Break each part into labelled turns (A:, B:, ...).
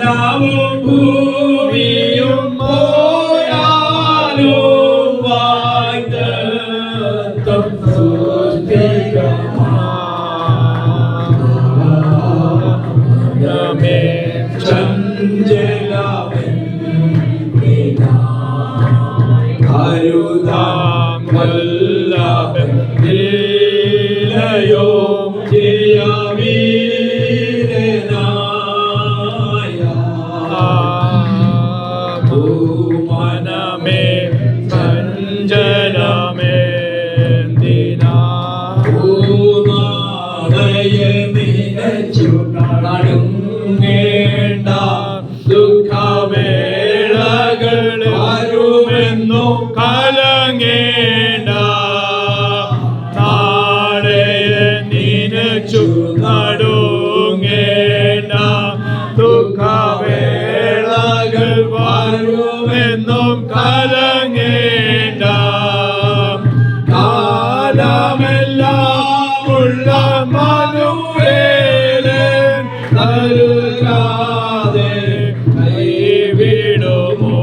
A: വാനവും ഭൂമിയും പോയാലും വാഗ്ദത്തം സുസ്ഥിരമേ കരുതാം വല്ലഭൻ ഇല്ലയോ ജയവീരനായ ഭൂമനമേ ചഞ്ചലമേ ഭൂനാടയെ നിലച്ചു നടുങ്ങേണ്ട ദുഃഖവേളകൾ വരുമെന്നു കലങ്ങേണ്ട നാടയെ നിനച്ചു നടുങ്ങേണ്ട ദുഃഖവേളകൾ വരുമെന്നും കലങ്ങേണ്ട കാലമെല്ലാം ഉള്ള മനുവേലൻ കരുതാതെ കൈവിടുമോ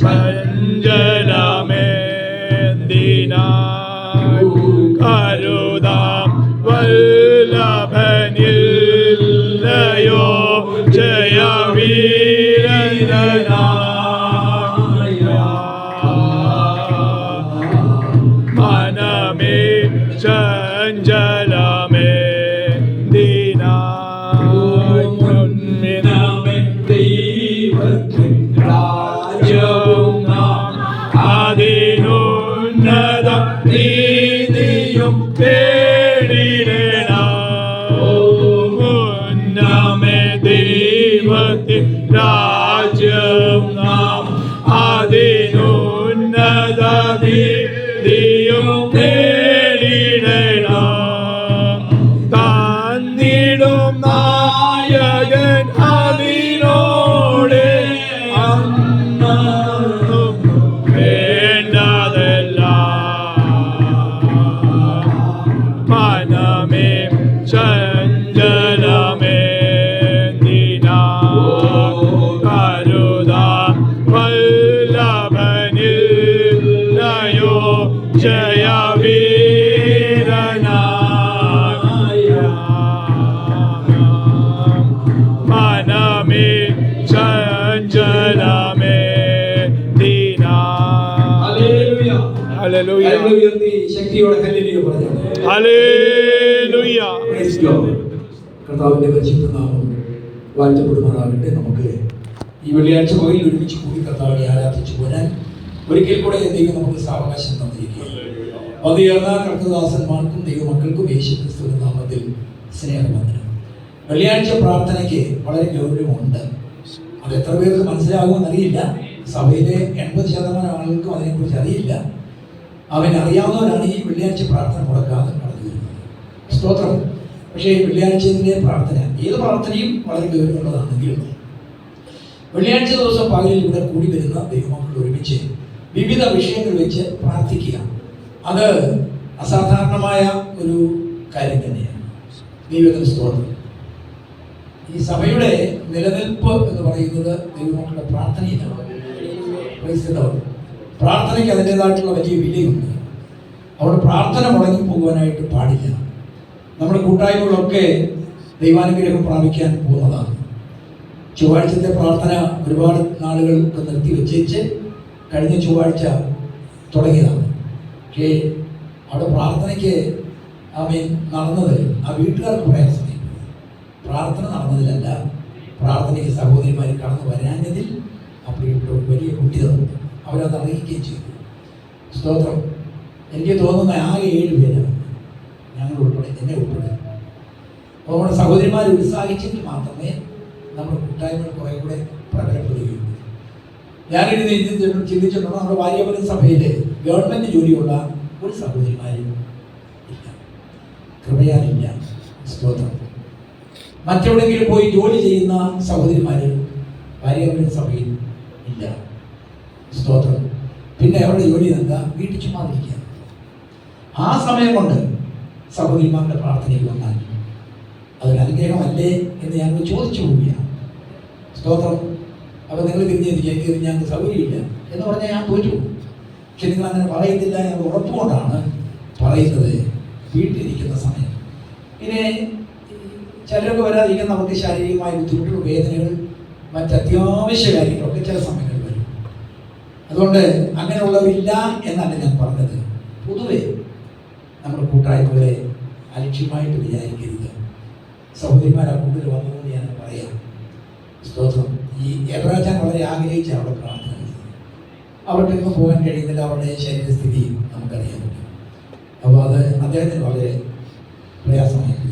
A: ചഞ്ചലമേന്തിനായി കരുതാം വല്ലഭനില്ലയോ ജയവീരനായ മനമേ ചഞ്ചലമേന്തിനായി മുൻമിനമേ ദൈവത്തിൻ രാജ്യവും നാം അതിനുന്നത നീതിയും തേടിടണം മുന്നമേ ദൈവത്തിൻ രാജ്യവും നാം അതിനുന്നത നീതിയും തേടിടണം തന്നിടും നായകൻ അതിനോട് അന്നും വേണ്ടതെല്ലാം മനമേ ചഞ്ചലമേന്തിനായി കരുതാം വല്ലഭനില്ലയോ ജയവീരനായ മനമേ ചഞ്ചലമേന്തിനായി. ഹല്ലേലൂയ.
B: ശക്തിയോടെ ഹല്ലേലൂയ പറഞ്ഞു.
A: ഹല്ലേലൂയ.
B: കർത്താവിന്റെ പരിശുദ്ധ നാമം വാഴ്ത്തപ്പെടുമാറാകട്ടെ. നമുക്ക് ഈ വെള്ളിയാഴ്ച പകലിൽ ഒരുമിച്ച് കൂടി കർത്താവിനെ ആരാധിച്ചു പോരാൻ ഒരിക്കൽ കൂടെ ദൈവം നമുക്ക് സാവകാശം തന്നിരിക്കുകയാണ്. പതിയേർന്ന കർത്തദാസന്മാർക്കും ദൈവമക്കൾക്കും യേശുക്രിസ്തുവിന്റെ നാമത്തിൽ സ്നേഹവന്ദനം. വെള്ളിയാഴ്ച പ്രാർത്ഥനയ്ക്ക് വളരെ ഗൗരവമുണ്ട്. അത് എത്ര പേർക്ക് മനസ്സിലാകുമെന്ന് അറിയില്ല. സഭയിലെ 80% ആളുകൾക്കും അതിനെക്കുറിച്ച് അറിയില്ല. അവനറിയാവുന്നവരാണ് ഈ വെള്ളിയാഴ്ച പ്രാർത്ഥന മുടക്കാതെ കടന്നു വരുന്നത്. സ്തോത്രം. പക്ഷേ വെള്ളിയാഴ്ചയിലെ പ്രാർത്ഥന, ഏത് പ്രാർത്ഥനയും വളരെ ഗൗരവമുള്ളതാണെങ്കിലും വെള്ളിയാഴ്ച ദിവസം പകലിൽ ഇവിടെ കൂടി വരുന്ന ദൈവമക്കൾ ഒരുമിച്ച് വിവിധ വിഷയങ്ങൾ വെച്ച് പ്രാർത്ഥിക്കുക, അത് അസാധാരണമായ ഒരു കാര്യം തന്നെയാണ്. ദൈവത്തിന് സ്തോത്രം. ഈ സഭയുടെ നിലനിൽപ്പ് എന്ന് പറയുന്നത് ദൈവമക്കളുടെ പ്രാർത്ഥനയിലാണ്. പ്രാർത്ഥനയ്ക്ക് അതിൻ്റെതായിട്ടുള്ള വലിയ വിലയുണ്ട്. അവിടെ പ്രാർത്ഥന മുടങ്ങി പോകുവാനായിട്ട് പാടില്ല. നമ്മുടെ കൂട്ടായ്മകളൊക്കെ ദൈവാനുഗ്രഹം പ്രാപിക്കാൻ പോകുന്നതാണ്. ചൊവ്വാഴ്ചത്തെ പ്രാർത്ഥന ഒരുപാട് നാളുകൾക്ക് നിർത്തി വെച്ചേച്ച് കഴിഞ്ഞ ചൊവ്വാഴ്ച തുടങ്ങിയതാണ്. പക്ഷേ അവിടെ പ്രാർത്ഥനയ്ക്ക് നടന്നത് ആ വീട്ടുകാർക്ക് പ്രയാസമായി. പ്രാർത്ഥന നടന്നതിലല്ല, പ്രാർത്ഥനയ്ക്ക് സഹോദരിമാർ കടന്നു വരാഞ്ഞതിൽ അപ്പോൾ ഇവിടെ വലിയ കുട്ടികളുണ്ട്. അവരത് അറിയിക്കുകയും ചെയ്തു. സ്തോത്രം. എനിക്ക് തോന്നുന്ന ആകെ 7 പേരാണ്, ഞങ്ങൾ ഉൾപ്പെടെ, എന്നെ ഉൾപ്പെടെ. അപ്പോൾ നമ്മുടെ സഹോദരിമാർ ഉത്സാഹിച്ചെങ്കിൽ മാത്രമേ നമ്മുടെ കൂട്ടായ്മകൾ കുറേ കൂടെ പ്രബലപ്പെടുകയുള്ളൂ. ഞാനൊരു ചിന്തിച്ചിട്ടുള്ള നമ്മുടെ വാര്യപുരം സഭയിൽ ഗവൺമെൻറ് ജോലിയുള്ള ഒരു സഹോദരിമാരും ഇല്ല, കൃപയാലില്ല. സ്തോത്രം. മറ്റെവിടെയെങ്കിലും പോയി ജോലി ചെയ്യുന്ന സഹോദരിമാർ വാര്യപുരം സഭയിൽ ഇല്ല. സ്തോത്രം. പിന്നെ അവരുടെ ജോലി എന്താ? വീട്ടിൽ ചുമ്മാതിരിക്കുക. ആ സമയം കൊണ്ട് സഹോദരിമാരുടെ പ്രാർത്ഥനയ്ക്ക് വന്നാൽ അതൊരു അനുഗ്രഹമല്ലേ എന്ന് ഞങ്ങൾ ചോദിച്ചു പോവുകയാണ്. സ്തോത്രം. അപ്പോൾ നിങ്ങൾ തിരിഞ്ഞെനിക്ക് ഞങ്ങൾക്ക് സൗകര്യമില്ല എന്ന് പറഞ്ഞാൽ ഞാൻ തോറ്റു. പക്ഷെ നിങ്ങൾ അങ്ങനെ പറയുന്നില്ല എന്ന് ഉറപ്പുകൊണ്ടാണ് പറയുന്നത്. വീട്ടിലിരിക്കുന്ന സമയം പിന്നെ ചിലരൊക്കെ വരാതിരിക്കാൻ നമുക്ക് ശാരീരികമായ ബുദ്ധിമുട്ടുകൾ, വേദനകൾ, മറ്റത്യാവശ്യ കാര്യങ്ങളൊക്കെ ചില സമയങ്ങളിൽ വരും. അതുകൊണ്ട് അങ്ങനെയുള്ളവരില്ല എന്നല്ല ഞാൻ പറഞ്ഞത്. പൊതുവെ നമ്മുടെ കൂട്ടായ്മകളെ അലക്ഷ്യമായിട്ട് വിചാരിക്കരുത്. സഹോദരിമാരാ കൂടുതൽ വന്നതുകൊണ്ട് ഞാൻ പറയാം. സ്തോത്രം. ഈ എബ്രാജാൻ വളരെ ആഗ്രഹിച്ച അവിടെ പ്രാർത്ഥന, അവർക്കൊന്നും പോകാൻ കഴിയുന്നില്ല. അവരുടെ ശരീരസ്ഥിതി നമുക്കറിയാൻ പറ്റും. അപ്പോൾ അത് അദ്ദേഹത്തിന് വളരെ പ്രയാസമായിരുന്നു.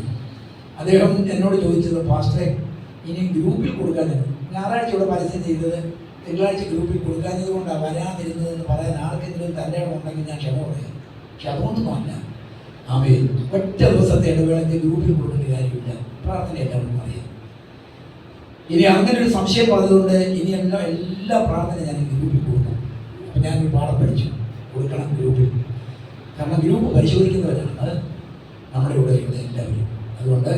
B: അദ്ദേഹം എന്നോട് ചോദിച്ചത്, പാസ്റ്ററെ ഇനി ഗ്രൂപ്പിൽ കൊടുക്കാൻ, ഞായറാഴ്ച ഇവിടെ പരസ്യം ചെയ്തത് തിങ്കളാഴ്ച ഗ്രൂപ്പിൽ കൊടുക്കാഞ്ഞത് കൊണ്ടാണ് വരാതിരുന്നതെന്ന് പറയാൻ ആർക്കെങ്കിലും തൻ്റെ ഉണ്ടെങ്കിൽ ഞാൻ ക്ഷമ പറയാം. പക്ഷെ അതുകൊണ്ടൊന്നും അല്ല. ആമേ ഒറ്റ ദിവസത്തെ ഇടവേളയ്ക്ക് ഗ്രൂപ്പിൽ കൊടുക്കേണ്ട കാര്യമില്ല. പ്രാർത്ഥന എല്ലാവർക്കും അറിയാം. ഇനി അങ്ങനെ ഒരു സംശയം പറഞ്ഞതുകൊണ്ട് ഇനി എല്ലാ പ്രാർത്ഥന ഞാൻ ഗ്രൂപ്പിൽ കൊടുക്കും. അപ്പം ഞാനൊരു പാഠം പഠിച്ചു, കൊടുക്കണം ഗ്രൂപ്പിൽ. കാരണം ഗ്രൂപ്പ് പരിശോധിക്കുന്നവരാണ് നമ്മുടെ കൂടെയുള്ള എല്ലാവരും. അതുകൊണ്ട്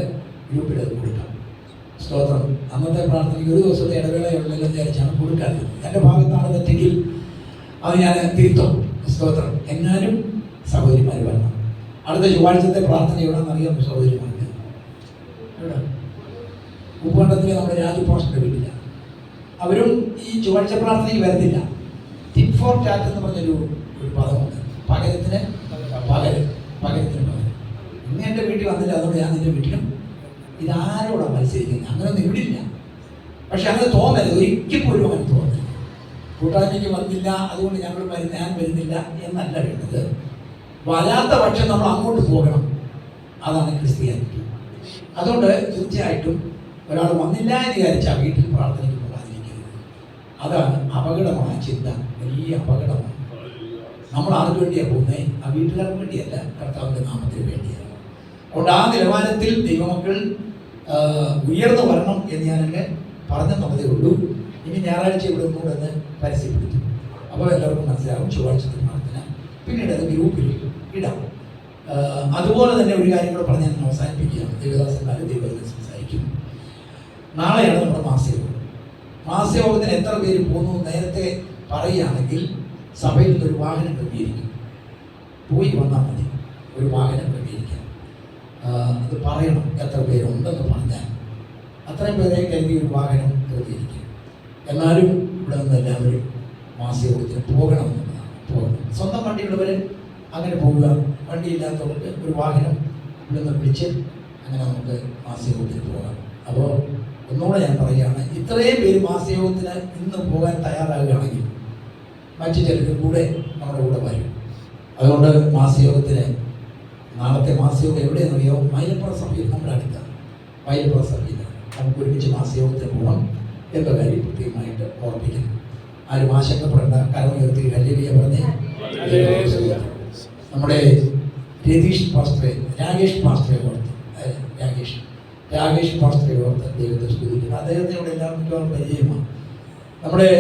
B: ഗ്രൂപ്പിൽ അത് കൊടുക്കാം. സ്തോത്രം. അന്നത്തെ പ്രാർത്ഥനയ്ക്ക് ഒരു ദിവസത്തെ ഇടവേളയുള്ളതെന്ന് വിചാരിച്ചാണ് കൊടുക്കാത്തത്. എൻ്റെ ഭാഗത്താണ് തെറ്റെങ്കിൽ അത് ഞാൻ തിരുത്തും. സ്തോത്രം. എന്നാലും സഹോദരിമാർ വരണം. അടുത്ത ചൊവ്വാഴ്ചത്തെ പ്രാർത്ഥന എവിടെയെന്നറിയാം സഹോദരിമാർക്ക്? എവിടെ? ഉപ്പുകണ്ടത്തിലെ നമ്മുടെ രാജു പാസ്റ്ററുടെ വീട്ടില്ല. അവരും ഈ ചൊവ്വാഴ്ച പ്രാർത്ഥനയിൽ വരത്തില്ല. ടിറ്റ് ഫോർ ടാറ്റ് എന്ന് പറഞ്ഞൊരു പദമുണ്ട്. പകരത്തിന് പകരം. ഇന്ന് എൻ്റെ വീട്ടിൽ വന്നില്ല, അതുകൊണ്ട് ഞാൻ നിൻ്റെ വീട്ടിലും. ഇതാരോടാണ് മത്സരിക്കുന്നത്? അങ്ങനെയൊന്നും ഇവിടില്ല. പക്ഷെ അങ്ങനെ തോന്നരുത്, ഒരിക്കൽ പോലും അങ്ങനെ തോന്നരുത്. കൂട്ടായ്മയ്ക്ക് വന്നില്ല അതുകൊണ്ട് ഞാൻ വരുന്നില്ല എന്നല്ല വേണ്ടത്. വരാത്ത പക്ഷം നമ്മൾ അങ്ങോട്ട് പോകണം. അതാണ് ക്രിസ്ത്യാനിറ്റി. അതുകൊണ്ട് തീർച്ചയായിട്ടും ഒരാൾ വന്നില്ല എന്ന് വിചാരിച്ചാൽ വീട്ടിൽ പ്രാർത്ഥനയ്ക്ക് പോകാതിരിക്കരുത്. അതാണ് അപകടമാണ്. ചിന്ത വലിയ അപകടമാണ്. നമ്മൾ ആർക്ക് വേണ്ടിയാണ് പോകുന്നത്? ആ വീട്ടുകാർക്ക് വേണ്ടിയല്ല, കർത്താവിൻ്റെ നാമത്തിന് വേണ്ടിയാണ്. അതുകൊണ്ട് ആ നിലവാരത്തിൽ ദൈവമക്കൾ ഉയർന്നു വരണം എന്ന് ഞാനൊക്കെ പറഞ്ഞെന്നുള്ളതേ ഉള്ളൂ. ഇനി ഞായറാഴ്ച ഇവിടെ ഒന്നുകൂടെ പരസ്യപ്പെടുത്തും. അപ്പോൾ എല്ലാവർക്കും മനസ്സിലാവും ചൊവ്വാഴ്ചത്തെ പ്രാർത്ഥന. പിന്നീട് അത് ഗ്രൂപ്പിൽ ഇടാം. അതുപോലെ തന്നെ ഒരു കാര്യം കൂടെ പറഞ്ഞ് ഞാൻ അവസാനിപ്പിക്കുകയാണ്. ദേവദാസന്മാരും ദൈവത്തിൽ സംസാരിക്കും. നാളെയാണ് നമ്മുടെ മാസയോഗം. മാസയോഗത്തിന് എത്ര പേര് പോകുന്നു നേരത്തെ പറയുകയാണെങ്കിൽ സഭയിൽ നിന്നൊരു വാഹനം ക്രമീകരിക്കും. പോയി വന്നാൽ മതി, ഒരു വാഹനം ക്രമീകരിക്കാം. അത് പറയണം എത്ര പേരുണ്ടെന്ന് പറഞ്ഞാൽ അത്രയും പേരെ കരുതി ഒരു വാഹനം ക്രമീകരിക്കും. എന്നാലും ഇവിടെ നിന്ന് എല്ലാവരും മാസയോഗത്തിന് പോകണം എന്നുള്ളതാണ്. പോകണം. സ്വന്തം വണ്ടിയുള്ളവർ അങ്ങനെ പോവുക. വണ്ടിയില്ലാത്തവർക്ക് ഒരു വാഹനം ഇവിടെ നിന്ന് പിടിച്ച് അങ്ങനെ നമുക്ക് മാസയോഗത്തിന് പോകാം. അപ്പോൾ ഒന്നുകൂടെ ഞാൻ പറയുകയാണ്, ഇത്രയും പേര് മാസയോഗത്തിന് ഇന്ന് പോകാൻ തയ്യാറാകുകയാണെങ്കിൽ മറ്റു ചിലരും കൂടെ നമ്മുടെ കൂടെ വരും. അതുകൊണ്ട് മാസയോഗത്തിന് നാളത്തെ മാസയോഗം എവിടെയെന്നറിയോ? മൈലപ്പുറ സഭയിൽ, നമ്മുടെ അടുത്താണ് മൈലപ്പുറ സഭയിലാണ്. നമുക്ക് ഒരുമിച്ച് മാസയോഗത്തിന് പോകണം എന്ന കാര്യം കൃത്യമായിട്ട് ഓർപ്പിക്കുന്നു. ആരും ആശങ്കപ്പെടേണ്ട. കരമുയർത്തി ഹല്ലേലൂയ പറഞ്ഞേ. നമ്മുടെ രാകേഷ് പാസ്റ്ററെ ഓർത്ത് ദൈവത്തെ സ്തുതിക്കുന്നു. അദ്ദേഹത്തിനോട് എല്ലാം മിക്കവാറും പരിചയമാണ്. നമ്മുടെ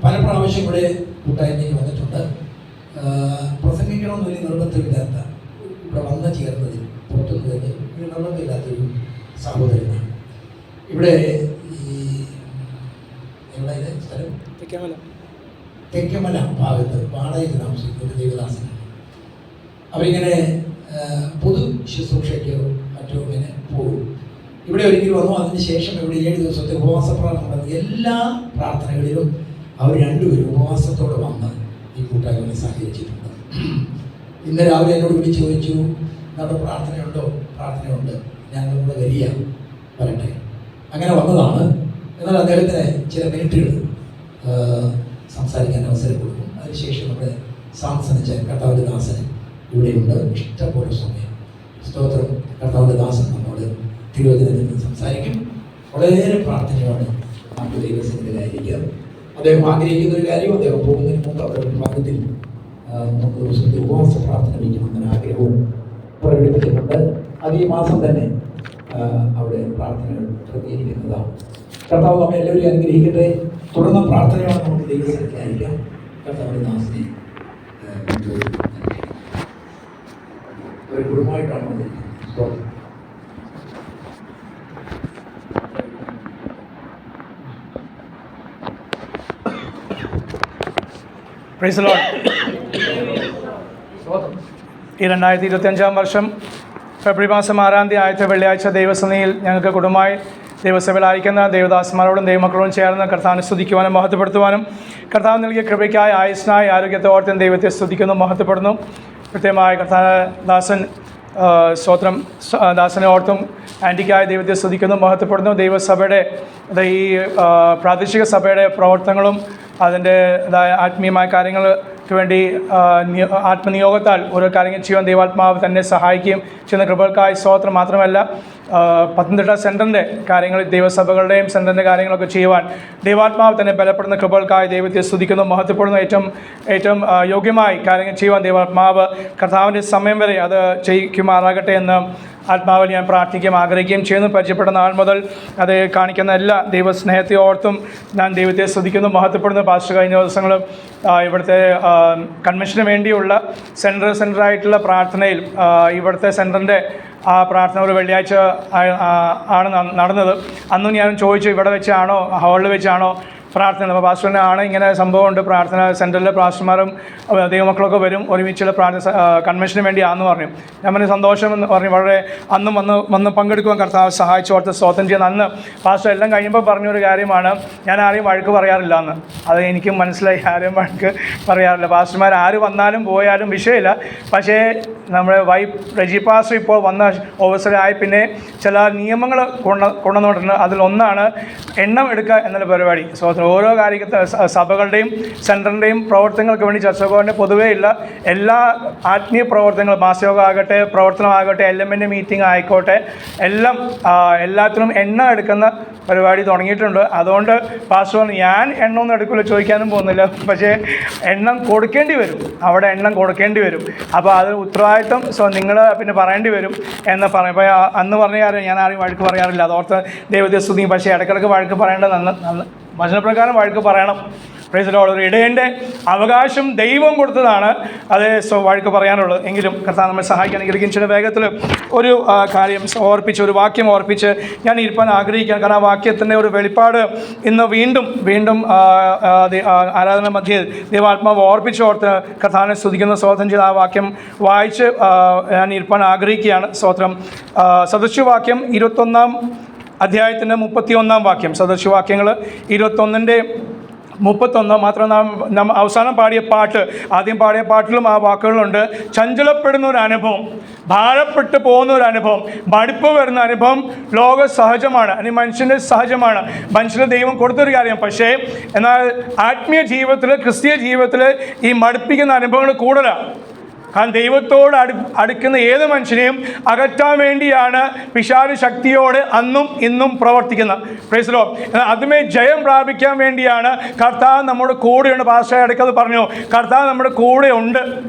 B: പല പ്രാവശ്യം ഇവിടെ കൂട്ടായ്മയ്ക്ക് വന്നിട്ടുണ്ട്. പ്രസംഗിക്കണമെന്ന് വലിയ നിർബന്ധമില്ലാത്ത, ഇവിടെ വന്ന് ചേർന്നതിൽ പുറത്തുനിന്ന് തന്നെ ഒരു നിർബന്ധമില്ലാത്തൊരു സഹോദരനാണ്. ഇവിടെ എവിടെ ഇത് സ്ഥലം? തെക്കമല ഭാഗത്ത് വാടകയ്ക്ക് താമസിക്കുന്ന ഒരു ദേവദാസനാണ്. അവരിങ്ങനെ പൊതു ശുശ്രൂഷയ്ക്കോ മറ്റോ ഇങ്ങനെ പോകും. ഇവിടെ ഒരിക്കലും വന്നു. അതിന് ശേഷം ഇവിടെ 7 ദിവസത്തെ ഉപവാസ പ്രാർത്ഥന നടത്തി. എല്ലാ പ്രാർത്ഥനകളിലും അവർ രണ്ടുപേരും ഉപവാസത്തോടെ വന്ന് ഈ കൂട്ടായ്മയെ സഹകരിച്ചിട്ടുണ്ട്. ഇന്ന് രാവിലെ എന്നോട് വിളിച്ച് ചോദിച്ചു, നമ്മുടെ പ്രാർത്ഥനയുണ്ടോ? പ്രാർത്ഥനയുണ്ട്, ഞങ്ങൾ കൂടെ വരട്ടെ. അങ്ങനെ വന്നതാണ്. എന്നാൽ അദ്ദേഹത്തിന് ചില മിനിറ്റുകൾ സംസാരിക്കാൻ അവസരം കൊടുക്കും. അതിനുശേഷം നമ്മുടെ സാംസനിച്ച കർത്താവിൻ്റെ ദാസന് ഇവിടെയുണ്ട്. ഇഷ്ടംപോലെ സമയം. സ്തോത്രം. കർത്താവിൻ്റെ ദാസൻ നമ്മോട് തിരുവചനത്തിൽ സംസാരിക്കും. വളരെ പ്രാർത്ഥനയോടെ നമുക്ക് ദൈവസന്നിധിയിലായിരിക്കാം. അദ്ദേഹം ആഗ്രഹിക്കുന്ന ഒരു കാര്യം, അദ്ദേഹം പോകുന്നതിന് മുമ്പ് അവരുടെ വിഭാഗത്തിൽ 3 ദിവസത്തെ ഉപവാസ പ്രാർത്ഥന വയ്ക്കണമെന്നൊരു ആഗ്രഹവും പ്രകടിപ്പിച്ചിട്ടുണ്ട്. അത് ഈ മാസം തന്നെ അവിടെ പ്രാർത്ഥനകൾ ക്രമീകരിക്കുന്നതാണ്. കർത്താവ് നമ്മെ എല്ലാവരും അനുഗ്രഹിക്കട്ടെ. തുടർന്ന് പ്രാർത്ഥനയോടെ നമുക്ക് ദൈവസന്നിധിയിലായിരിക്കാം. കർത്താവിൻ്റെ ദാസനെ ഒരു കുടുംബമായിട്ടാണ് വന്നിരിക്കുന്നത്.
C: Praise the Lord. ഈ 2025 വർഷം ഫെബ്രുവരി മാസം 6-ാം തീയതി ആദ്യത്തെ വെള്ളിയാഴ്ച ദൈവസന്നിധിയിൽ ഞങ്ങൾക്ക് കുടുംബമായി ദൈവസഭയിലായിരിക്കുന്ന ദൈവദാസന്മാരോടും ദൈവമക്കളോടും ചേർന്ന് കർത്താവിനെ സ്തുതിക്കുവാനും മഹത്വപ്പെടുത്തുവാനും കർത്താവ് നൽകിയ കൃപയ്ക്കായി ആയുസ്നായി ആരോഗ്യത്തെ ഓർത്തും ദൈവത്തെ സ്തുതിക്കുന്നു, മഹത്വപ്പെടുന്നു. പ്രത്യേകമായി കർത്താദാസൻ സ്തോത്രം ദാസനെ ഓർത്തും ആൻറ്റിക്കായ ദൈവത്തെ സ്തുതിക്കുന്നു, മഹത്വപ്പെടുന്നു. ദൈവസഭയുടെ ഈ പ്രാദേശിക സഭയുടെ പ്രവർത്തനങ്ങളും അതിൻ്റെ ആത്മീയമായ കാര്യങ്ങൾക്ക് വേണ്ടി ആത്മനിയോഗത്താൽ ഓരോ കാര്യങ്ങൾ ചെയ്യുവാൻ ദൈവാത്മാവ് തന്നെ സഹായിക്കുകയും ചെയ്യുന്ന കൃപകൾക്കായി സ്തോത്രം. മാത്രമല്ല പത്തനംതിട്ട സെൻറ്ററിൻ്റെ കാര്യങ്ങൾ, ദൈവസഭകളുടെയും സെൻറ്ററിൻ്റെ കാര്യങ്ങളൊക്കെ ചെയ്യുവാൻ ദൈവാത്മാവ് തന്നെ ബലപ്പെടുന്ന കൃപകൾക്കായി ദൈവത്തെ സ്തുതിക്കുന്നു, മഹത്വപ്പെടുന്നു. ഏറ്റവും യോഗ്യമായി കാര്യങ്ങൾ ചെയ്യുവാൻ ദൈവാത്മാവ് കർത്താവിൻ്റെ സമയം വരെ അത് ചെയ്യിക്കുമാറാകട്ടെ എന്ന് ആത്മാവിൽ ഞാൻ പ്രാർത്ഥിക്കുകയും ആഗ്രഹിക്കുകയും ചെയ്യുന്നു. പരിചയപ്പെട്ട നാൾ മുതൽ അത് കാണിക്കുന്ന എല്ലാ ദൈവസ്നേഹത്തെ ഓർത്തും ഞാൻ ദൈവത്തെ സ്തുതിക്കുന്നു, മഹത്വപ്പെടുന്നു. പാസ്റ്റർ കഴിഞ്ഞ ദിവസങ്ങളും ഇവിടുത്തെ കൺവെൻഷന് വേണ്ടിയുള്ള സെൻറ്ററായിട്ടുള്ള പ്രാർത്ഥനയിൽ ഇവിടുത്തെ സെൻറ്ററിൻ്റെ ആ പ്രാർത്ഥന ഒരു വെള്ളിയാഴ്ച ആണ് നടന്നത്. അന്നും ഞാൻ ചോദിച്ചു, ഇവിടെ വെച്ചാണോ ഹാളിൽ വെച്ചാണോ പ്രാർത്ഥന? അപ്പോൾ പാസ്റ്ററിനാണ് ഇങ്ങനെ സംഭവമുണ്ട്, പ്രാർത്ഥന സെൻറ്ററിലെ പാസ്റ്റർമാരും ദൈവമക്കളൊക്കെ വരും, ഒരുമിച്ചുള്ള പ്രാർത്ഥന കൺവെൻഷന് വേണ്ടിയാണെന്ന് പറഞ്ഞു. ഞാൻ പറഞ്ഞു സന്തോഷം എന്ന് പറഞ്ഞു. വളരെ അന്നും വന്ന് പങ്കെടുക്കുവാൻ കർത്താവ് സഹായിച്ചോർത്ത് സ്തോത്രം ചെയ്യുന്ന അന്ന് പാസ്റ്റർ എല്ലാം കഴിയുമ്പോൾ പറഞ്ഞൊരു കാര്യമാണ്, ഞാൻ ആരെയും വഴക്ക് പറയാറില്ല എന്ന്. അത് എനിക്കും മനസ്സിലായി, ആരെയും വഴക്ക് പറയാറില്ല. പാസ്റ്റർമാർ ആര് വന്നാലും പോയാലും വിഷയമില്ല. പക്ഷേ നമ്മുടെ വൈഫ് റെജി പാസ്റ്റർ ഇപ്പോൾ വന്ന ഓഫീസറായി പിന്നെ ചില നിയമങ്ങൾ കൊണ്ടുവന്നിട്ടുണ്ട്. അതിലൊന്നാണ് എണ്ണം എടുക്കുക എന്നുള്ള പരിപാടി. സ്തോത്രം. ഓരോ സഭകളുടെയും സെൻറ്ററിൻ്റെയും പ്രവർത്തനങ്ങൾക്ക് വേണ്ടി ചർച്ചകളുടെ പൊതുവേ ഇല്ല എല്ലാ ആത്മീയ പ്രവർത്തനങ്ങളും, മാസയോഗം ആകട്ടെ, പ്രവർത്തനമാകട്ടെ, LMN മീറ്റിംഗ് ആയിക്കോട്ടെ, എല്ലാത്തിനും എണ്ണം എടുക്കുന്ന പരിപാടി തുടങ്ങിയിട്ടുണ്ട്. അതുകൊണ്ട് പാസ്റ്റർ പറഞ്ഞു, ഞാൻ എണ്ണമൊന്നും എടുക്കില്ല, ചോദിക്കാനും പോകുന്നില്ല, പക്ഷേ എണ്ണം കൊടുക്കേണ്ടി വരും, അവിടെ എണ്ണം കൊടുക്കേണ്ടി വരും. അപ്പോൾ അത് ഉത്തരവാദിത്വം നിങ്ങൾ പിന്നെ പറയേണ്ടി വരും എന്ന് പറയും. അപ്പോൾ അന്ന് പറഞ്ഞ കാര്യം, ഞാൻ ആരെയും വഴക്ക് പറയാറില്ല, അതോർത്ത് ദൈവത്തെ സ്തുതി. പക്ഷേ ഇടയ്ക്കിടയ്ക്ക് വഴക്ക് പറയേണ്ടത് നല്ല വചനപ്രകാരം വഴക്ക് പറയണം. Praise the Lord. ഒരു ഇടയൻ്റെ അവകാശം ദൈവം കൊടുത്തതാണ്, അത് വഴക്ക് പറയാനുള്ളത്. എങ്കിലും കർത്താവ് നമ്മെ സഹായിക്കാൻ അനുഗ്രഹിക്കുന്ന വേഗത്തിൽ ഒരു കാര്യം ഓർപ്പിച്ച്, ഒരു വാക്യം ഓർപ്പിച്ച് ഞാൻ ഇരിപ്പാൻ ആഗ്രഹിക്കുകയാണ്. കാരണം ആ വാക്യത്തിൻ്റെ ഒരു വെളിപ്പാട് ഇന്ന് വീണ്ടും ആരാധന മധ്യേ ദൈവാത്മാവ് ഓർപ്പിച്ചോർത്ത് കർത്താവിനെ സ്തുതിക്കുന്ന സ്തോത്രം ചെയ്ത് ആ വാക്യം വായിച്ച് ഞാൻ ഇരിപ്പാൻ ആഗ്രഹിക്കുകയാണ്. സ്തോത്രം. സദൃശവാക്യം 21-ാം അധ്യായത്തിൻ്റെ 31-ാം വാക്യം. സദൃശവാക്യങ്ങൾ 21-ന്റെ 31 മാത്രം നാം അവസാനം പാടിയ പാട്ട്, ആദ്യം പാടിയ പാട്ടിലും ആ വാക്കുകളുണ്ട്. ചഞ്ചലപ്പെടുന്ന ഒരു അനുഭവം, ഭാരപ്പെട്ടു പോകുന്ന ഒരു അനുഭവം, മടുപ്പ് വരുന്ന അനുഭവം ലോക സഹജമാണ്, അല്ലെങ്കിൽ മനുഷ്യൻ്റെ സഹജമാണ്, മനുഷ്യന് ദൈവം കൊടുത്തൊരു കാര്യം. പക്ഷേ എന്നാൽ ആത്മീയ ജീവിതത്തിൽ, ക്രിസ്തീയ ജീവിതത്തിൽ ഈ മടുപ്പിക്കുന്ന അനുഭവങ്ങൾ കൂടുതലാണ്. കാരണം ദൈവത്തോട് അടുക്കുന്ന ഏത് മനുഷ്യനെയും അകറ്റാൻ വേണ്ടിയാണ് പിശാച് ശക്തിയോട് അന്നും ഇന്നും പ്രവർത്തിക്കുന്നത്. Praise the Lord. അതുമേ ജയം പ്രാപിക്കാൻ വേണ്ടിയാണ് കർത്താവ് നമ്മുടെ കൂടെയുണ്ട്. പാസ്റ്റർ ഇടയ്ക്കത് പറഞ്ഞു, കർത്താവ് നമ്മുടെ കൂടെ ഉണ്ട്.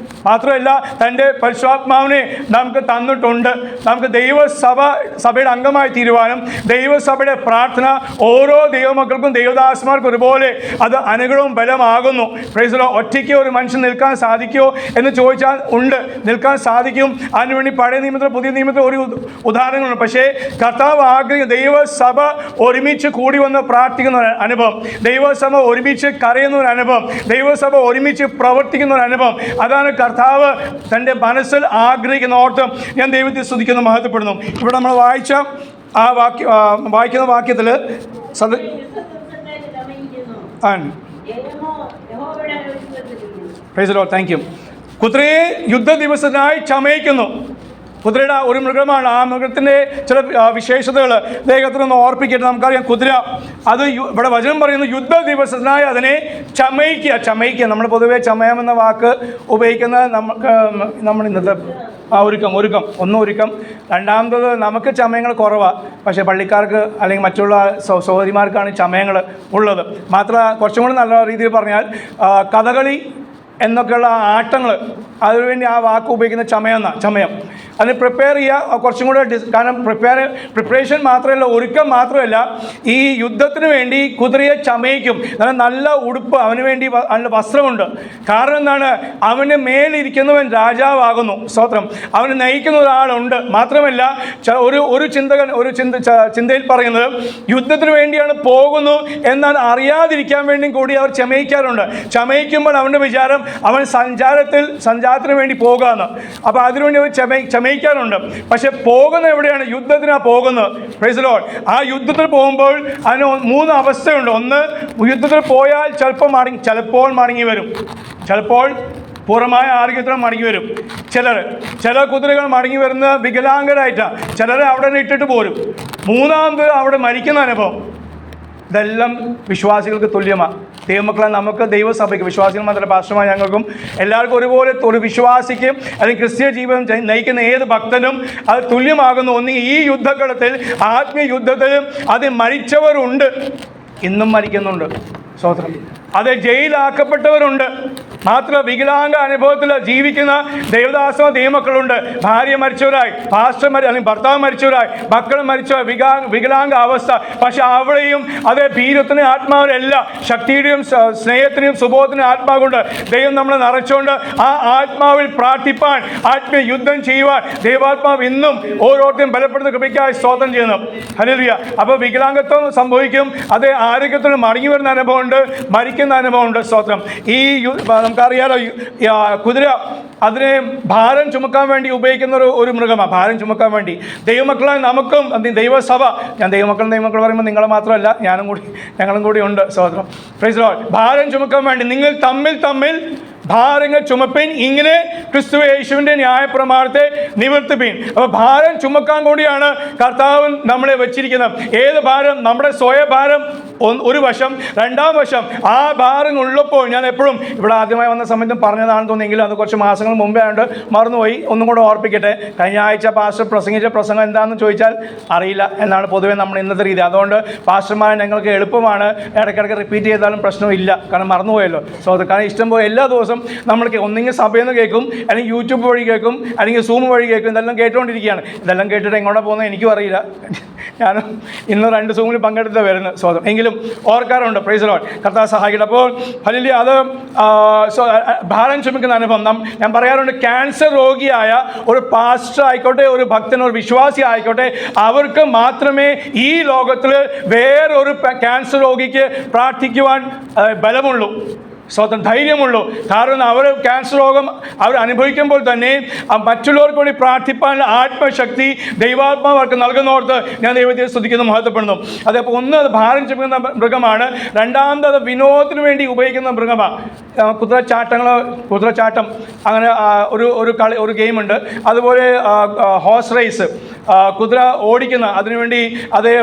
C: മാത്രമല്ല തൻ്റെ പരിശുദ്ധാത്മാവിനെ നമുക്ക് തന്നിട്ടുണ്ട്. നമുക്ക് ദൈവസഭയുടെ അംഗമായി തീരുവാനും ദൈവസഭയുടെ പ്രാർത്ഥന ഓരോ ദൈവമക്കൾക്കും ദൈവദാസന്മാർക്കും ഒരുപോലെ അത് അനുഗ്രഹവും ബലമാകുന്നു. Praise the Lord. ഒറ്റയ്ക്ക് ഒരു മനുഷ്യൻ നിൽക്കാൻ സാധിക്കുമോ എന്ന് ചോദിച്ചാൽ ഉണ്ട്, നിൽക്കാൻ സാധിക്കും. അതിനുവേണ്ടി പഴയ നിയമത്തിൽ പുതിയ നിയമത്തിൽ ഒരു ഉദാഹരണങ്ങളുണ്ട്. പക്ഷേ കർത്താവ് ആഗ്രഹിക്കുന്ന ദൈവസഭ ഒരുമിച്ച് കൂടി വന്ന് പ്രാർത്ഥിക്കുന്ന ഒരു അനുഭവം, ദൈവസഭ ഒരുമിച്ച് കരയുന്ന ഒരു അനുഭവം, ദൈവസഭ ഒരുമിച്ച് പ്രവർത്തിക്കുന്ന ഒരു അനുഭവം, അതാണ് കർത്താവ് തൻ്റെ മനസ്സിൽ ആഗ്രഹിക്കുന്ന. ഓർത്തും ഞാൻ ദൈവത്തെ സ്തുതിക്കുന്നു, മഹത്വപ്പെടുന്നു. ഇവിടെ നമ്മൾ വായിക്കുന്ന വാക്യത്തിൽ praise the Lord. Thank you. കുതിരയെ യുദ്ധ ദിവസത്തിനായി ചമയിക്കുന്നു. കുതിരയുടെ ഒരു മൃഗമാണ്. ആ മൃഗത്തിൻ്റെ ചില വിശേഷതകൾ അദ്ദേഹത്തിനൊന്ന് ഓർപ്പിക്കട്ടെ. നമുക്കറിയാം കുതിര, അത് ഇവിടെ വചനം പറയുന്നു യുദ്ധ ദിവസത്തിനായി അതിനെ ചമയിക്കുക. നമ്മൾ പൊതുവേ ചമയം എന്ന വാക്ക് ഉപയോഗിക്കുന്നത് നമ്മൾ ഇന്നത്തെ ഒരുക്കം. ഒരുക്കം. രണ്ടാമത്തത് നമുക്ക് ചമയങ്ങൾ കുറവാണ്, പക്ഷേ പള്ളിക്കാർക്ക് അല്ലെങ്കിൽ മറ്റുള്ള സഹോദരിമാർക്കാണ് ചമയങ്ങൾ ഉള്ളത്. മാത്രമല്ല കുറച്ചും കൂടി നല്ല രീതിയിൽ പറഞ്ഞാൽ കഥകളി എന്നൊക്കെയുള്ള ആട്ടങ്ങൾ, അതിനുവേണ്ടി ആ വാക്ക് ഉപയോഗിക്കുന്ന ചമയം. അതിന് പ്രിപ്പയർ ചെയ്യുക, കുറച്ചും കൂടെ കാരണം പ്രിപ്പറേഷൻ മാത്രമല്ല, ഒരുക്കം മാത്രമല്ല, ഈ യുദ്ധത്തിന് വേണ്ടി കുതിരയെ ചമയിക്കും. നല്ല ഉടുപ്പ്, അവന് വേണ്ടി നല്ല വസ്ത്രമുണ്ട്. കാരണം എന്താണ്? അവന് മേലിരിക്കുന്നവൻ രാജാവാകുന്നു. സ്തോത്രം. അവന് നയിക്കുന്ന ഒരാളുണ്ട്. മാത്രമല്ല ഒരു ചിന്തയിൽ പറയുന്നത് യുദ്ധത്തിന് വേണ്ടിയാണ് പോകുന്നു എന്നാൽ അറിയാതിരിക്കാൻ വേണ്ടി കൂടി അവർ ചമയിക്കാറുണ്ട്. ചമയിക്കുമ്പോൾ അവൻ്റെ വിചാരം അവൻ സഞ്ചാരത്തിന് വേണ്ടി പോകുകയെന്ന്. അപ്പോൾ അതിനുവേണ്ടി അവർ ചമയിക്കാറുണ്ട്. പക്ഷെ പോകുന്നത് എവിടെയാണ്? യുദ്ധത്തിനാണ് പോകുന്നത്. Praise the Lord. ആ യുദ്ധത്തിൽ പോകുമ്പോൾ അതിന് 3 അവസ്ഥയുണ്ട്. ഒന്ന്, യുദ്ധത്തിൽ പോയാൽ ചിലപ്പോൾ മടങ്ങി വരും, ചിലപ്പോൾ പൂർണ്ണമായ ആരോഗ്യത്തിന് മടങ്ങി വരും. ചില കുതിരകൾ മടങ്ങി വരുന്നത് വികലാംഗരായിട്ടാണ്. ചിലരെ അവിടെ നിന്ന് ഇട്ടിട്ട് പോരും. മൂന്നാമത് അവിടെ മരിക്കുന്ന അനുഭവം. ഇതെല്ലാം വിശ്വാസികൾക്ക് തുല്യമാണ്. ദൈവമക്കളെ, നമുക്ക് ദൈവസഭയ്ക്ക്, വിശ്വാസികൾ മാത്രമല്ല, പാസ്റ്റർമാർ ഞങ്ങൾക്കും എല്ലാവർക്കും ഒരുപോലെ ഒരു വിശ്വാസിക്കും അല്ലെങ്കിൽ ക്രിസ്തീയ ജീവിതം നയിക്കുന്ന ഏത് ഭക്തനും അത് തുല്യമാകുന്നു. ഒന്ന്, ഈ യുദ്ധകളത്തിൽ, ആത്മീയ യുദ്ധത്തിലും അത് മരിച്ചവരുണ്ട്, ഇന്നും മരിക്കുന്നുണ്ട്. സ്തോത്രം. അത് ജയിലാക്കപ്പെട്ടവരുണ്ട്. മാത്രമല്ല വികലാംഗ അനുഭവത്തിൽ ജീവിക്കുന്ന ദൈവദാസ ദൈവമക്കളുണ്ട്. ഭാര്യ മരിച്ചവരായി, അല്ലെങ്കിൽ ഭർത്താവ് മരിച്ചവരായി, മക്കൾ മരിച്ചവരായി, വികലാംഗ അവസ്ഥ. പക്ഷെ അവിടെയും അതേ ഭീരത്തിൻ്റെ ആത്മാവിനല്ല, ശക്തിയുടെയും സ്നേഹത്തിൻ്റെയും സുബോധത്തിൻ്റെ ആത്മാവുണ്ട്. ദൈവം നമ്മളെ നിറച്ചുകൊണ്ട് ആ ആത്മാവിൽ പ്രാർത്ഥിപ്പാൻ, ആത്മീയ യുദ്ധം ചെയ്യുവാൻ ദൈവാത്മാവ് ഇന്നും ഓരോരുത്തരും ബലപ്പെടുന്ന കൃപയ്ക്കായി സ്തോത്രം ചെയ്യുന്നു. ഹല്ലേലൂയ. അപ്പോൾ വികലാംഗത്വം സംഭവിക്കും, അതേ ആരോഗ്യത്തിന് മടങ്ങി വരുന്ന അനുഭവമുണ്ട്, മരിക്കുന്ന അനുഭവമുണ്ട്. സ്തോത്രം. ഈ നമുക്കറിയാലോ, കുതിര അതിനെ ഭാരം ചുമക്കാൻ വേണ്ടി ഉപയോഗിക്കുന്ന ഒരു മൃഗമാണ്. ഭാരം ചുമക്കാൻ വേണ്ടി ദൈവമക്കളെ നമുക്കും, ദൈവസഭ, ഞാൻ ദൈവമക്കൾ പറയുമ്പോൾ നിങ്ങൾ മാത്രമല്ല, ഞങ്ങളും കൂടി ഉണ്ട്. സ്തോത്രം. Praise the Lord. ഭാരം ചുമക്കാൻ വേണ്ടി നിങ്ങൾ തമ്മിൽ ഭാരങ്ങൾ ചുമപ്പിൻ, ഇങ്ങനെ ക്രിസ്തു യേശുവിൻ്റെ ന്യായപ്രമാണത്തെ നിവർത്തിപ്പിൻ. അപ്പോൾ ഭാരം ചുമക്കാൻ കൂടിയാണ് കർത്താവ് നമ്മളെ വെച്ചിരിക്കുന്നത്. ഏത് ഭാരം? നമ്മുടെ സ്വയഭാരം ഒരു വശം, രണ്ടാം വശം ആ ഭാരം ഉള്ളപ്പോൾ, ഞാൻ എപ്പോഴും ഇവിടെ ആദ്യമായി വന്ന സമയത്തും പറഞ്ഞതാണെന്ന് തോന്നിയെങ്കിലും അത് കുറച്ച് മാസങ്ങൾ മുമ്പേ ആയതുകൊണ്ട് മറന്നുപോയി. ഒന്നും കൂടെ ഓർപ്പിക്കട്ടെ. കഴിഞ്ഞ ആഴ്ച പാസ്റ്റർ പ്രസംഗിച്ച പ്രസംഗം എന്താണെന്ന് ചോദിച്ചാൽ അറിയില്ല എന്നാണ് പൊതുവേ നമ്മൾ ഇന്നത്തെ രീതി. അതുകൊണ്ട് പാസ്റ്റർമാരെ ഞങ്ങൾക്ക് എളുപ്പമാണ്, ഇടയ്ക്കിടയ്ക്ക് റിപ്പീറ്റ് ചെയ്താലും പ്രശ്നമില്ല, കാരണം മറന്നുപോയല്ലോ. സോ അത് കാരണം ഇഷ്ടംപോലെ എല്ലാ ദിവസവും നമ്മൾക്ക് ഒന്നെങ്കിൽ സഭയിൽ നിന്ന് കേൾക്കും, അല്ലെങ്കിൽ യൂട്യൂബ് വഴി കേൾക്കും, അല്ലെങ്കിൽ സൂം വഴി കേൾക്കും. ഇതെല്ലാം കേട്ടുകൊണ്ടിരിക്കുകയാണ്. ഇതെല്ലാം കേട്ടിട്ട് എങ്ങോട്ടാ പോകുന്നത് എനിക്കും അറിയില്ല. ഞാൻ ഇന്ന് 2 സൂമിൽ പങ്കെടുത്ത് വരുന്നത്. സ്വതം എങ്കിലും ഓർക്കാറുണ്ട്. Praise the Lord. കർത്താവ് സഹായിക്കട്ടെ. അപ്പോൾ ഹല്ലേലൂയ. അത് ഭാരം ചുമക്കുന്ന അനുഭവം ഞാൻ പറയാറുണ്ട്. ക്യാൻസർ രോഗിയായ ഒരു പാസ്റ്റർ ആയിക്കോട്ടെ, ഒരു ഭക്തൻ, ഒരു വിശ്വാസി ആയിക്കോട്ടെ, അവർക്ക് മാത്രമേ ഈ ലോകത്തിൽ വേറൊരു ക്യാൻസർ രോഗിക്ക് പ്രാർത്ഥിക്കുവാൻ ബലമുള്ളൂ, സ്വന്തം ധൈര്യമുള്ളൂ. കാരണം അവർ ക്യാൻസർ രോഗം അവർ അനുഭവിക്കുമ്പോൾ തന്നെ മറ്റുള്ളവർക്ക് വേണ്ടി പ്രാർത്ഥിപ്പാനുള്ള ആത്മശക്തി ദൈവാത്മാവ് അവർക്ക് നൽകുന്നോർത്ത് ഞാൻ ദൈവത്തെ സ്തുതിക്കുന്നു, മഹത്വപ്പെടുന്നു. അതേപോലെ ഒന്ന്, അത് ഭാരം ചുമക്കുന്ന മൃഗമാണ്. രണ്ടാമത്, അത് വിനോദത്തിന് വേണ്ടി ഉപയോഗിക്കുന്ന മൃഗമാണ്. കുതിരച്ചാട്ടം അങ്ങനെ ഒരു ഗെയിമുണ്ട്. അതുപോലെ ഹോഴ്സ് റേസ്, കുതിര ഓടിക്കുന്ന, അതിനുവേണ്ടി അതേ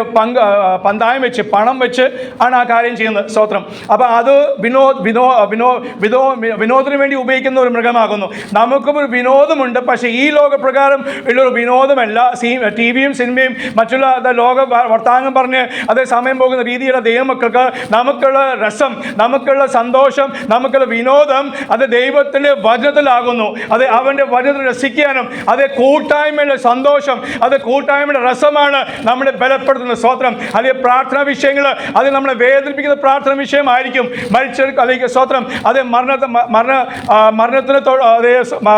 C: പന്തായം വെച്ച്, പണം വെച്ച് ആണ് ആ കാര്യം ചെയ്യുന്നത്. സ്തോത്രം. അപ്പോൾ അത് വിനോദത്തിന് വേണ്ടി ഉപയോഗിക്കുന്ന ഒരു മൃഗമാകുന്നു. നമുക്കും ഒരു വിനോദമുണ്ട്, പക്ഷേ ഈ ലോകപ്രകാരം ഉള്ളൊരു വിനോദമല്ല. TV-യും സിനിമയും മറ്റുള്ള ലോക വർത്താനം പറഞ്ഞ് അതേ സമയം പോകുന്ന രീതിയിലുള്ള ദൈവമക്കൾക്ക് നമുക്കുള്ള രസം, നമുക്കുള്ള സന്തോഷം, നമുക്കുള്ള വിനോദം അത് ദൈവത്തിൻ്റെ വചനത്തിലാകുന്നു. അത് അവൻ്റെ വചനത്തിൽ രസിക്കാനും അതേ കൂട്ടായ്മയുടെ സന്തോഷം, അത് കൂട്ടായ്മയുടെ രസമാണ് നമ്മളെ ബലപ്പെടുത്തുന്നത്. സ്തോത്രം. അല്ലെങ്കിൽ പ്രാർത്ഥനാ വിഷയങ്ങൾ അത് നമ്മളെ വേദനിപ്പിക്കുന്ന പ്രാർത്ഥന വിഷയമായിരിക്കും. മരിച്ചവർക്ക് അല്ലെങ്കിൽ സ്തോത്രം അതേ മരണത്തിന് അതേ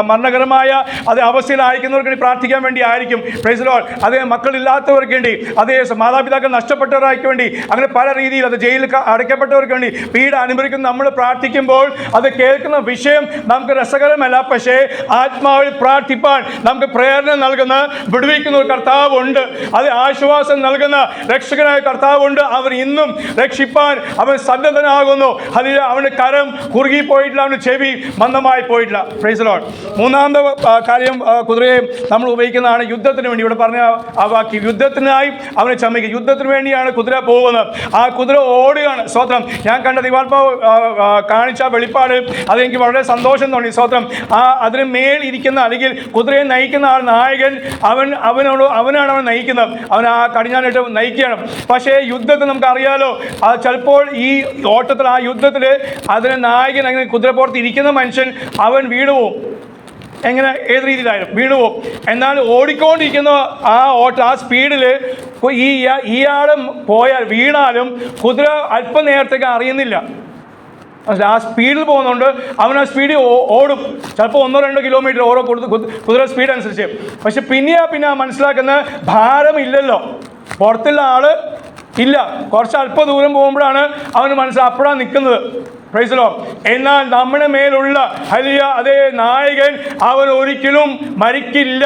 C: മരണകരമായ അതേ അവസ്ഥയിലായിരിക്കുന്നവർക്ക് വേണ്ടി പ്രാർത്ഥിക്കാൻ വേണ്ടി ആയിരിക്കും. Praise the Lord. അതേ മക്കളില്ലാത്തവർക്ക് വേണ്ടി, അതേ മാതാപിതാക്കൾ നഷ്ടപ്പെട്ടവർക്ക് വേണ്ടി, അങ്ങനെ പല രീതിയിൽ അത് ജയിലിൽ അടയ്ക്കപ്പെട്ടവർക്ക് വേണ്ടി പീഡ അനുഭവിക്കുന്ന നമ്മൾ പ്രാർത്ഥിക്കുമ്പോൾ അത് കേൾക്കുന്ന വിഷയം നമുക്ക് രസകരമല്ല. പക്ഷേ ആത്മാവിൽ പ്രാർത്ഥിപ്പാൻ നമുക്ക് പ്രേരണ നൽകുന്ന, വിടുവിക്കുന്ന ഒരു കർത്താവുണ്ട്. അത് ആശ്വാസം നൽകുന്ന രക്ഷകനായ കർത്താവുണ്ട്. അവർ ഇന്നും രക്ഷിപ്പാൻ അവൻ സന്നദ്ധനാകുന്നു. അതിൽ അവൻ്റെ കരം കുറുകിപ്പോയിട്ടില്ല, അവൻ്റെ ചെവി മന്ദമായി പോയിട്ടില്ല. Praise the Lord. മൂന്നാമത്തെ കാര്യം, കുതിരയെ നമ്മൾ ഉപയോഗിക്കുന്നതാണ് യുദ്ധത്തിന് വേണ്ടി. ഇവിടെ പറഞ്ഞ ആ വാക്യം, യുദ്ധത്തിനായി അവനെ ചമയ്ക്കുക. യുദ്ധത്തിന് വേണ്ടിയാണ് കുതിര പോകുന്നത്. ആ കുതിര ഓടുകയാണ്. സ്തോത്രം. ഞാൻ കണ്ട ദൈവാത്മാവ് കാണിച്ച വെളിപ്പാട് അതെനിക്ക് വളരെ സന്തോഷം തോന്നി. സ്തോത്രം. അതിന് മേൽ ഇരിക്കുന്ന അല്ലെങ്കിൽ കുതിരയെ നയിക്കുന്ന ആ നായകൻ അവനാണ് അവൻ നയിക്കുന്നത്. അവൻ ആ കടിഞ്ഞാനിട്ട് നയിക്കുകയാണ്. പക്ഷേ യുദ്ധത്തിൽ നമുക്കറിയാലോ, അത് ചിലപ്പോൾ ഈ ഓട്ടത്തിൽ, ആ യുദ്ധത്തിൽ അതിന് നായകൻ അങ്ങനെ കുതിരപ്പുറത്ത് ഇരിക്കുന്ന മനുഷ്യൻ അവൻ വീണു പോവും. എങ്ങനെ ഏത് രീതിയിലായാലും വീണു പോകും. എന്നാൽ ഓടിക്കൊണ്ടിരിക്കുന്ന ആ ഓട്ടം, ആ സ്പീഡിൽ ഇയാളും പോയാൽ വീണാലും കുതിര അല്പം നേരത്തേക്ക് അറിയുന്നില്ല. ആ സ്പീഡിൽ പോകുന്നുണ്ട്, അവൻ ആ സ്പീഡിൽ ഓടും. ചിലപ്പോൾ 1-2 കിലോമീറ്റർ ഓരോ കുതിര സ്പീഡ് അനുസരിച്ച്. പക്ഷെ പിന്നെ മനസ്സിലാക്കുന്ന ഭാരമില്ലല്ലോ, പുറത്തുള്ള ആൾ ഇല്ല. കുറച്ച് അല്പം ദൂരം പോകുമ്പോഴാണ് അവന് അപ്പോഴാണ് നിൽക്കുന്നത്. Praise the Lord. എന്നാൽ നമ്മുടെ മേലുള്ള അതേ നായകൻ അവൻ ഒരിക്കലും മരിക്കില്ല,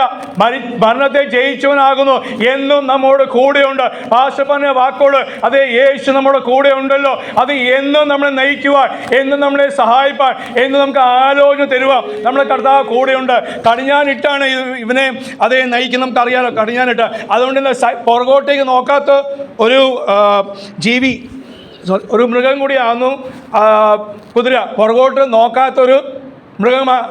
C: മരണത്തെ ജയിച്ചവനാകുന്നു, എന്നും നമ്മോട് കൂടെയുണ്ട്. പാസ്റ്റർ പറഞ്ഞ വാക്കോട് അതേ യേശു നമ്മുടെ കൂടെ ഉണ്ടല്ലോ, അത് എന്നും നമ്മളെ നയിക്കുവാൻ, എന്നും നമ്മളെ സഹായിപ്പാൻ, എന്നും നമുക്ക് ആലോചന തരുവാൻ നമ്മളെ കർത്താവ് കൂടെയുണ്ട്. കടിഞ്ഞാനിട്ടാണ് ഇവനെ അതേ നയിക്കുന്ന, നമുക്കറിയാലോ കടിഞ്ഞാനിട്ട്. അതുകൊണ്ട് തന്നെ പുറകോട്ടേക്ക് നോക്കാത്ത ഒരു ജീവി, ഒരു മൃഗം കൂടിയാകുന്നു കുതിര. പുറകോട്ട് നോക്കാത്തൊരു മൃഗമാണ്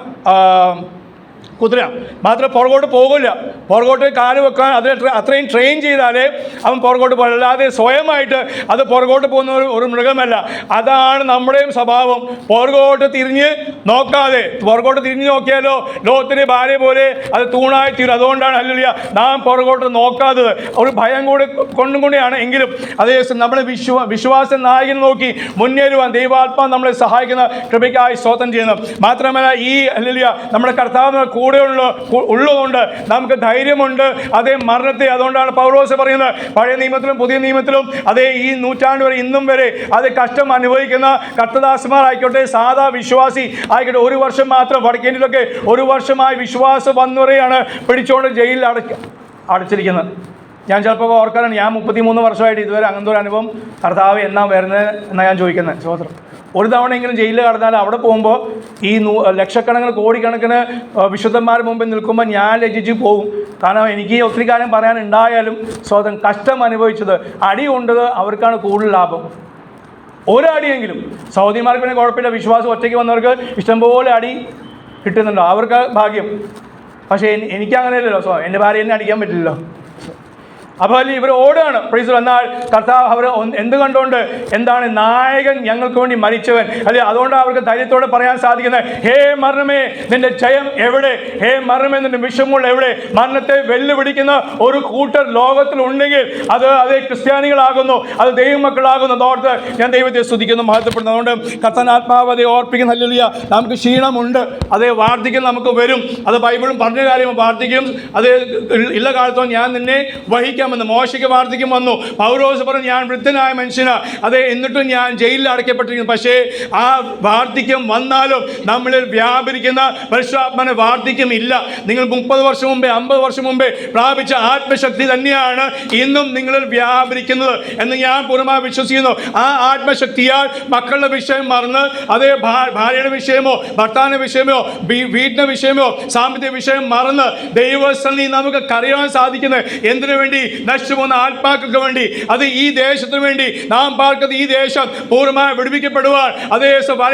C: കുതിര. മാത്രം പുറകോട്ട് പോകില്ല, പുറകോട്ട് കാല് വെക്കാൻ അത്രയും ട്രെയിൻ ചെയ്താലേ അവൻ പുറകോട്ട് പോകില്ല. അല്ലാതെ സ്വയമായിട്ട് അത് പുറകോട്ട് പോകുന്ന ഒരു മൃഗമല്ല. അതാണ് നമ്മുടെയും സ്വഭാവം. പുറകോട്ട് തിരിഞ്ഞ് നോക്കാതെ, പുറകോട്ട് തിരിഞ്ഞ് നോക്കിയാലോ ലോകത്തിൻ്റെ ഭാര്യ പോലെ അത് തൂണായി തീരും. അതുകൊണ്ടാണ് ഹല്ലേലൂയ നാം പുറകോട്ട് നോക്കാത്തത്. ഒരു ഭയം കൊണ്ടുകൂടിയാണ്. എങ്കിലും അതേ നമ്മുടെ വിശ്വാസ നായകൻ നോക്കി മുന്നേറുവാൻ ദൈവാത്മാ നമ്മളെ സഹായിക്കുന്ന കൃപയ്ക്കായി സ്തോത്രം ചെയ്യുന്നു. മാത്രമല്ല ഈ ഹല്ലേലൂയ നമ്മുടെ കർത്താവിന് കൂടെ ഉള്ളതുകൊണ്ട് നമുക്ക് ധൈര്യമുണ്ട് അതേ മരണത്തെ. അതുകൊണ്ടാണ് പൗലോസ് പറയുന്നത്, പഴയ നിയമത്തിലും പുതിയ നിയമത്തിലും അതേ ഈ നൂറ്റാണ്ട് വരെ ഇന്നും വരെ അത് കഷ്ടം അനുഭവിക്കുന്ന കർത്തദാസന്മാർ ആയിക്കോട്ടെ, സാധാ വിശ്വാസി ആയിക്കോട്ടെ, 1 വർഷം മാത്രം വടക്കേന്ത്യയിലൊക്കെ 1 വർഷമായി വിശ്വാസം വന്നവരെയാണ് പിടിച്ചുകൊണ്ട് ജയിലിൽ അടച്ചിരിക്കുന്നത്. ഞാൻ ചിലപ്പോൾ ഓർക്കാനാണ്, ഞാൻ 33 വർഷമായിട്ട് ഇതുവരെ അങ്ങനത്തെ ഒരു അനുഭവം കർത്താവ് എന്നാ വരുന്നത് എന്നാണ് ഞാൻ ചോദിക്കുന്നത്. സ്വതന്ത്രം ഒരു തവണയെങ്കിലും ജയിലിൽ കടന്നാൽ അവിടെ പോകുമ്പോൾ ഈ ലക്ഷക്കണക്കിന് കോടിക്കണക്കിന് വിശുദ്ധന്മാർ മുമ്പിൽ നിൽക്കുമ്പോൾ ഞാൻ ലജ്ജിച്ച് പോകും. കാരണം എനിക്ക് ഒത്തിരി കാര്യം പറയാനുണ്ടായാലും സ്വതന്ത്രം കഷ്ടം അനുഭവിച്ചത്, അടി കൊണ്ടത് അവർക്കാണ് കൂടുതൽ ലാഭം. ഒരടിയെങ്കിലും സൗദിമാർക്ക് പിന്നെ കുഴപ്പമില്ല, വിശ്വാസം ഒറ്റയ്ക്ക് വന്നവർക്ക് ഇഷ്ടംപോലെ അടി കിട്ടുന്നുണ്ടോ, അവർക്ക് ഭാഗ്യം. പക്ഷേ എനിക്കങ്ങനെയല്ലല്ലോ, എൻ്റെ ഭാര്യ എന്നെ അടിക്കാൻ പറ്റില്ലല്ലോ. അപ്പോൾ ഇവർ ഓടുകയാണ്. പ്രൈസ്. എന്നാൽ കർത്താവ് അവർ എന്ത് കണ്ടുകൊണ്ട്, എന്താണ് നായകൻ ഞങ്ങൾക്ക് വേണ്ടി മരിച്ചവൻ അല്ലെ, അതുകൊണ്ട് അവർക്ക് ധൈര്യത്തോടെ പറയാൻ സാധിക്കുന്നത്, ഹേ മരണമേ നിന്റെ ജയം എവിടെ, ഹേ മരണമേ നിന്റെ വിഷമുള്ള എവിടെ. മരണത്തെ വെല്ലുപിടിക്കുന്ന ഒരു കൂട്ടർ ലോകത്തിലുണ്ടെങ്കിൽ അത് അതേ ക്രിസ്ത്യാനികളാകുന്നു, അത് ദൈവമക്കളാകുന്നു. അതോർത്ത് ഞാൻ ദൈവത്തെ സ്തുതിക്കുന്നു, മഹത്വപ്പെടുന്നു. അതുകൊണ്ട് കർത്താൻ ആത്മാവ് അതേ ഓർപ്പിക്കുന്ന ഹല്ലേലൂയ. നമുക്ക് ക്ഷീണമുണ്ട്, അതേ വാർദ്ധക്യം നമുക്ക് വരും. അത് ബൈബിളും പറഞ്ഞ കാര്യം, വാർദ്ധക്യം അത് ഇല്ല കാലത്തോ ഞാൻ നിന്നെ വഹിക്കാം. മോശയ്ക്ക് വാർദ്ധക്യം വന്നു. പൗലോസ് പറഞ്ഞു, ഞാൻ വൃദ്ധനായ മനുഷ്യനാ, അതെ, എന്നിട്ടും ഞാൻ ജയിലിൽ അടയ്ക്കപ്പെട്ടിരിക്കുന്നു. പക്ഷേ ആ വാർദ്ധക്യം വന്നാലും നമ്മളിൽ വ്യാപരിക്കുന്ന പരിശുദ്ധാത്മാവിന്റെ വാർദ്ധക്യം ഇല്ല. നിങ്ങൾ 30 വർഷം മുമ്പേ 50 വർഷം മുമ്പേ പ്രാപിച്ച ആത്മശക്തി തന്നെയാണ് ഇന്നും നിങ്ങളിൽ വ്യാപരിക്കുന്നത് എന്ന് ഞാൻ പൂർണ്ണമായി വിശ്വസിക്കുന്നു. ആ ആത്മശക്തിയാൽ മക്കളുടെ വിഷയം മറന്ന്, അതേ ഭാര്യയുടെ വിഷയമോ ഭർത്താവിന്റെ വിഷയമോ വീടിന്റെ വിഷയമോ സാമ്പത്തിക വിഷയം മറന്ന് ദൈവസന്നിധി നമുക്ക് കറിയാൻ സാധിക്കുന്നത് എന്തിനു വേണ്ടി? നശിച്ചുപോകുന്ന ആത്മാക്കൾക്ക് വേണ്ടി, അത് ഈ ദേശത്തിന് വേണ്ടി. നാം പാർക്കുന്നത് ഈ ദേശം പൂർണ്ണമായി വിടുവിക്കപ്പെടുവാൻ. അതേ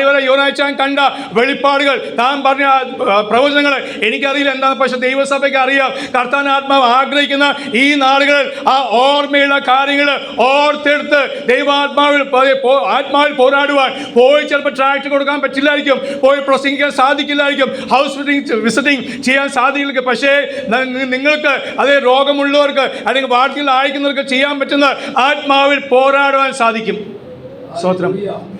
C: വരെ യോനാച്ചാൻ കണ്ട വെളിപ്പാടുകൾ, താൻ പറഞ്ഞ പ്രവചനങ്ങൾ എനിക്കറിയില്ല എന്താണ്, പക്ഷെ ദൈവസഭയ്ക്ക് അറിയാം. കർത്താൻ ആത്മാവ് ആഗ്രഹിക്കുന്ന ഈ നാളുകളിൽ ആ ഓർമ്മയുള്ള കാര്യങ്ങൾ ഓർത്തെടുത്ത് ദൈവാത്മാവിൽ പോരാടുവാൻ. പോയി ചിലപ്പോൾ ട്രാക്ട് കൊടുക്കാൻ പറ്റില്ലായിരിക്കും, പോയി പ്രസംഗിക്കാൻ സാധിക്കില്ലായിരിക്കും, ഹൗസ് വിസിറ്റിംഗ് ചെയ്യാൻ സാധിക്കില്ല. പക്ഷേ നിങ്ങൾക്ക് അതേ രോഗമുള്ളവർക്ക് അല്ലെങ്കിൽ വാർത്തകൾ അയക്കുന്നവർക്ക് ചെയ്യാൻ പറ്റുന്ന ആത്മാവിൽ പോരാടുവാൻ സാധിക്കും. സ്തോത്രം.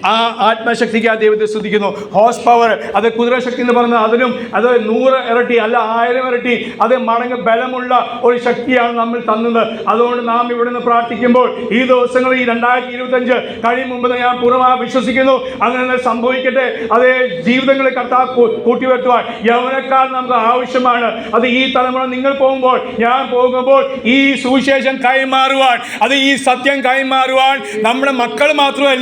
C: ആ ആത്മശക്തിക്ക് ആ ദൈവത്തെ സ്തുതിക്കുന്നു. ഹോഴ്സ് പവർ, അത് കുതിരശക്തി എന്ന് പറഞ്ഞാൽ അതിനും അത് 100 ഇരട്ടി അല്ല 1000 ഇരട്ടി അത് മടങ്ങ് ബലമുള്ള ഒരു ശക്തിയാണ് നമ്മൾ തന്നത്. അതുകൊണ്ട് നാം ഇവിടെ നിന്ന് പ്രാർത്ഥിക്കുമ്പോൾ ഈ ദിവസങ്ങളിൽ ഈ 2025 കഴിയും മുമ്പ് ഞാൻ പൂർണ്ണമായി വിശ്വസിക്കുന്നു അങ്ങനെ സംഭവിക്കട്ടെ. അതേ ജീവിതങ്ങളെ കർത്താവ് കൂട്ടിവരുത്തുവാൻ യൗവനക്കാർ നമുക്ക് ആവശ്യമാണ്. അത് ഈ തലമുറ നിങ്ങൾ പോകുമ്പോൾ, ഞാൻ പോകുമ്പോൾ ഈ സുവിശേഷം കൈമാറുവാൻ, അത് ഈ സത്യം കൈമാറുവാൻ നമ്മുടെ മക്കൾ മാത്രമല്ല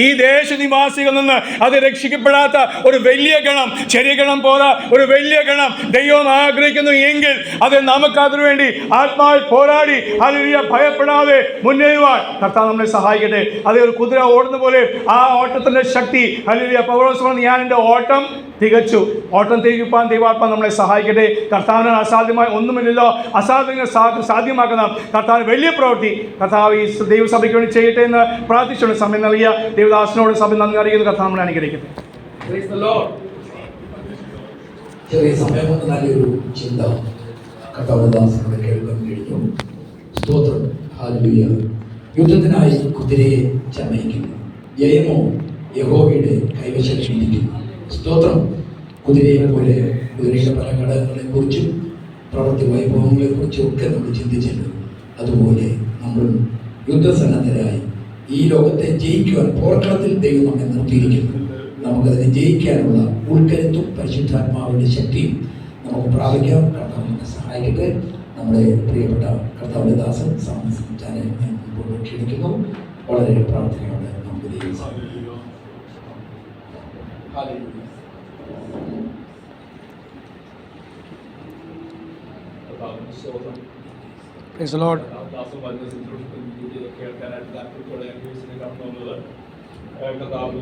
C: ഈ ദേശനിവാസികളിൽ നിന്ന് അത് രക്ഷിക്കപ്പെടാത്ത ഒരു വലിയ ഗണം, ചെറിയ ഗണം പോരാ, ഒരു വലിയ ഗണം ദൈവം ആഗ്രഹിക്കുന്നു എങ്കിൽ അത് നമുക്ക് അതിനു വേണ്ടി ആത്മാവിൽ പോരാടി ഹല്ലേലൂയ ഭയപ്പെടാതെ മുന്നേറുവാൻ കർത്താവ് നമ്മളെ സഹായിക്കട്ടെ. അതേ ഒരു കുതിര ഓടുന്ന പോലെ ആ ഓട്ടത്തിന്റെ ശക്തി ഹല്ലേലൂയ. പൗലോസ് പറഞ്ഞു, ഞാൻ എൻ്റെ ഓട്ടം തികച്ചു. ഓട്ടം തികപ്പാൻ ദൈവാത്മാ നമ്മളെ സഹായിക്കട്ടെ. കർത്താവിന് അസാധ്യമായി ഒന്നുമില്ലല്ലോ. അസാധ്യങ്ങൾ സാധ്യമാക്കുന്ന കർത്താവിന് വലിയ പ്രവൃത്തി കർത്താവ് ഈ ദൈവസഭയ്ക്ക് വേണ്ടി ചെയ്യട്ടെ എന്ന് പ്രാർത്ഥിച്ചുകൊണ്ട് സമയം നൽകിയ ദേവദാസനോട് സഭ നന്ദി അറിയിക്കുന്ന കർത്താവ് നമ്മളെ അനുഗ്രഹിക്കട്ടെ.
B: ചെറിയ സമയം കൊണ്ട് നല്ലൊരു ചിന്ത കർത്താവദാസനോട് കേൾക്കാൻ കഴിഞ്ഞു. സ്തോത്രം. ഹല്ലേലൂയ. യുദ്ധത്തിനായി കുതിരയെ ചമയിക്കുന്നു, ജയമോ യഹോവയുടെ കൈവശമിരിക്കുന്നു. സ്തോത്രം. കുതിരയെ പോലെ കുതിരയുടെ പല ഘടകങ്ങളെക്കുറിച്ചും പ്രവൃത്തി വൈഭവങ്ങളെക്കുറിച്ചും ഒക്കെ നമ്മൾ ചിന്തിച്ചിട്ടുണ്ട്. അതുപോലെ നമ്മൾ യുദ്ധസന്നദ്ധരായി ഈ ലോകത്തെ ജയിക്കുവാൻ പോർക്കളത്തിൽ ദൈവം നമ്മെ നിർത്തിയിരിക്കുന്നു. നമുക്കതിനെ ജയിക്കാനുള്ള ഉൾക്കരുത്തും പരിശുദ്ധാത്മാവിൻ്റെ ശക്തിയും നമുക്ക് പ്രാപിക്കാം. കർത്താവ് നമ്മെ സഹായിക്കട്ടെ. നമ്മുടെ പ്രിയപ്പെട്ട കർത്താവിൻ്റെ ദാസൻ സംസാരിച്ചാനെ ഞാൻ ഇപ്പോൾ ക്ഷണിക്കുന്നു. വളരെ പ്രാർത്ഥനയോടെ നമുക്ക് ദൈവം
C: Praise the Lord.
A: കേൾക്കാനായിട്ട് താല്പര്യത്തോടെ കടന്നു വന്നത് കർത്താവ്